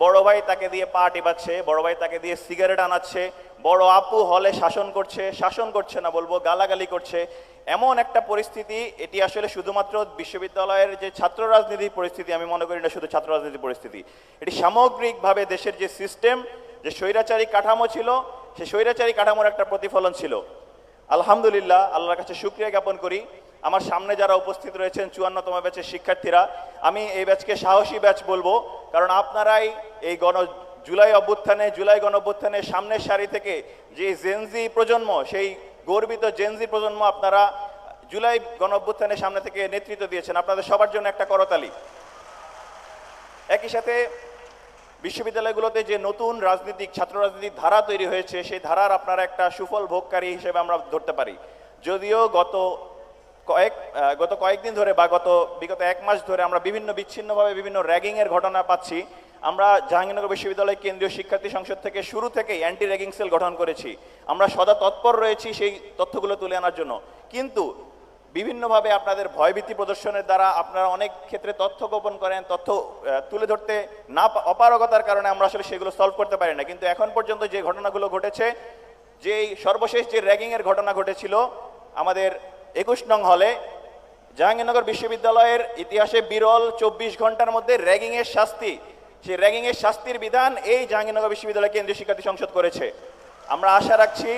বড় ভাই তাকে দিয়ে পা টিপাচ্ছে, বড় ভাই তাকে দিয়ে সিগারেট আনাচ্ছে, বড় আপু হলে শাসন করছে না বলবো, গালাগালি করছে। এমন একটা পরিস্থিতি, এটি আসলে শুধুমাত্র বিশ্ববিদ্যালয়ের যে ছাত্র রাজনীতির পরিস্থিতি আমি মনে করি না, শুধু ছাত্র রাজনীতির পরিস্থিতি, এটি সামগ্রিকভাবে দেশের যে সিস্টেম, যে স্বৈরাচারী কাঠামো ছিল, সেই স্বৈরাচারী কাঠামোর একটা প্রতিফলন ছিল। আলহামদুলিল্লাহ, আল্লাহর কাছে শুকরিয়া জ্ঞাপন করি, আমার সামনে যারা উপস্থিত রয়েছেন 54তম ব্যাচের শিক্ষার্থীরা, আমি এই ব্যাচকে সাহসী ব্যাচ বলবো, কারণ আপনারাই এই জুলাই গণ অভ্যুত্থানে সামনের সারি থেকে যে জেনজি প্রজন্ম, সেই গর্বিত জেনজি প্রজন্ম আপনারা জুলাই গণ অভ্যুত্থানের সামনে থেকে নেতৃত্ব দিয়েছেন, আপনাদের সবার জন্য একটা করতালি। একই সাথে বিশ্ববিদ্যালয়গুলোতে যে নতুন ছাত্র রাজনীতিক ধারা তৈরি হয়েছে, সেই ধারার আপনারা একটা সুফল ভোগকারী হিসেবে আমরা ধরতে পারি। যদিও গত কয়েকদিন ধরে বা বিগত 1 মাস ধরে আমরা বিচ্ছিন্নভাবে বিভিন্ন র্যাগিংয়ের ঘটনা পাচ্ছি। আমরা জাহাঙ্গীরনগর বিশ্ববিদ্যালয় কেন্দ্রীয় শিক্ষার্থী সংসদ থেকে শুরু থেকেই অ্যান্টি র্যাগিং সেল গঠন করেছি। আমরা সদা তৎপর রয়েছি সেই তথ্যগুলো তুলে আনার জন্য, কিন্তু বিভিন্নভাবে আপনাদের ভয়ভীতি প্রদর্শনের দ্বারা আপনারা অনেক ক্ষেত্রে তথ্য গোপন করেন, তথ্য তুলে ধরতে না অপারগতার কারণে আমরা আসলে সেগুলো সলভ করতে পারি না। কিন্তু এখন পর্যন্ত যে ঘটনাগুলো ঘটেছে, যেই সর্বশেষ যে র্যাগিংয়ের ঘটনা ঘটেছিল আমাদের 21 নং হলে, জাহাঙ্গীরনগর বিশ্ববিদ্যালয়ের ইতিহাসে বিরল 24 ঘন্টার মধ্যে র্যাগিংয়ের শাস্তি, সেই র্যাগিংয়ের শাস্তির বিধান এই জাহাঙ্গীরনগর বিশ্ববিদ্যালয় কেন্দ্রীয় শিক্ষার্থী সংসদ করেছে। আমরা আশা রাখছি